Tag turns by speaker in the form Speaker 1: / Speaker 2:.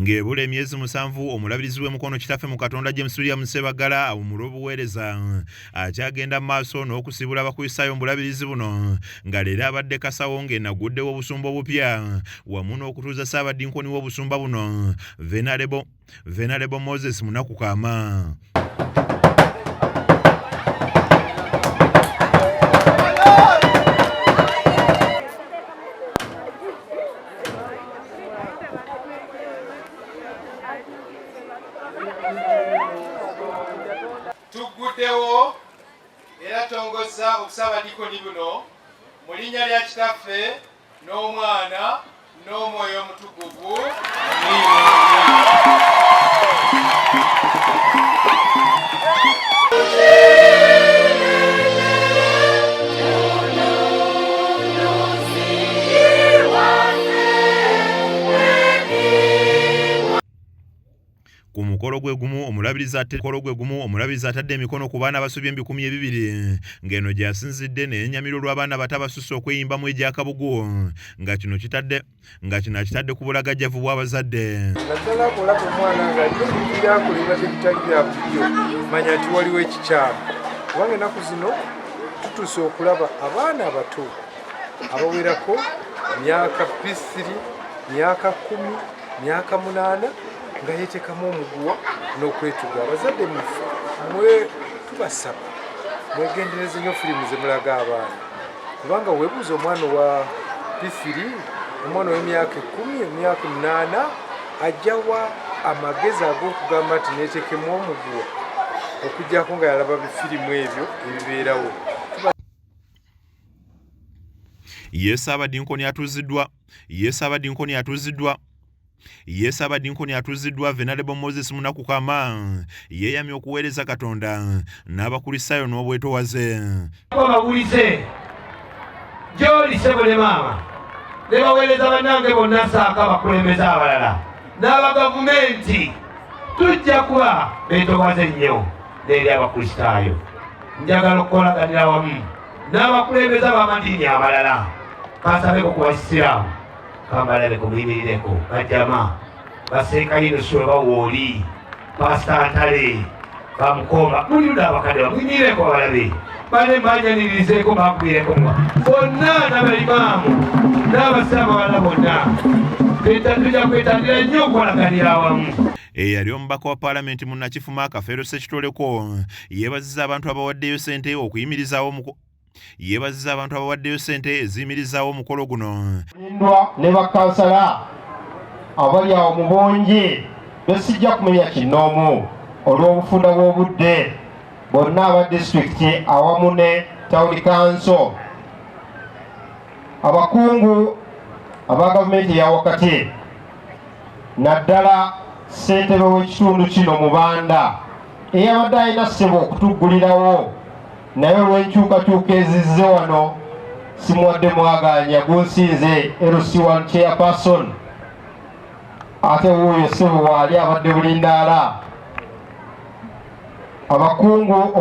Speaker 1: ng'ebula emyezi 7 omulabirizi we Mukono kitaffe mu Katonda James William Ssebagala awumula obuwereza akyagenda mu maaso n'okusibula abakristayo bulabirizi buno nga leero abadde Kasawo ng'eno agudewo obusumba obupya wamu n'okutuuza Ssabadinkoni w'obusumba buno Venarebo Moses Munakukama.
Speaker 2: Tugudewo era tongoza Ssabadinkoni buno mu linnya lya kitaffe n'omwana n'omwoyo omutukuvu.
Speaker 1: Ku mukolo gwe gumu omulabirizi atadde emikono ku baana basubye 200 ng'eno gy'asinzidde n'ennyamiro lw'abaana bato abasusse okweyimbamu egy'akabugu nga kino akitadde ku bulagajjavu bw'abazadde.
Speaker 3: Naddala akolaba omwana ng'alyakoliba tebitali bya bulijjo manya nti waliwo ekikyamu kubanga ennaku zino tutuuse okulaba abaana abato abawerako myaka 3, myaka 10, myaka 8 nga yeetekamu omuguwa n'okwetuga. Abazadde mwe tubasaba mwegendereze nnyo firimu ze mulaga abaana kubanga weebuuza omwana wa P3 omwana w'emyaka 10 emyaka 8 ajjawa amagezi ag'okugamba nti neetekemu omuguwa okuggyako nga yalaba bifirimu ebyo ebibeerawo.
Speaker 1: Ssabadinkoni atuuziddwa Venarebo Moses Munakukama yeeyamye okuweereza Katonda n'abakristayo n'obwetowaze.
Speaker 4: Babulize gy'oli ssebo ne maama ne baweereza bannange bonna saako abakulembeze abalala n'abagavumenti tujja kuba beetowaze nnyo n'eri abakristayo. Njagala okukolaganira wamu n'abakulembeze b'amadini amalala kasabeko ku basiraamu kambalaleko muyimirireko bajjama baseekayinosuwe bawooli pasita ntale bamukoma muliuda abakadde bamuyimirireko abalabe bane mbanyaniririzeko bakubireko bonna n'abalimaamu n'abasiraamu abalala bonna tujja kwetandira nnyo okwolaganira awamu.
Speaker 1: Eyali omubaka wa paalamenti munnakifuma Kafeero Ssekitoleko yeebazizza abantu abawaddeyo ssente eziyimirizaawo omukolo guno.
Speaker 5: Ne bakansala abali awo mu bonje besijja kumenya kinnoomu olw'obufunda bw'obudde bonna aba disitulikiti awamu ne tawuni kanso abakungu aba gavumenti eya wakati naddala ssentebe w'ekitundu kino mu Banda eyabadde alina ssebo okutuggulirawo naye olw'enkyukakyuka ezizze wano simuwadde mwaganya gunsinze LC1 chairperson ate wuuyo ssebo waali abadde bulindaala abakungu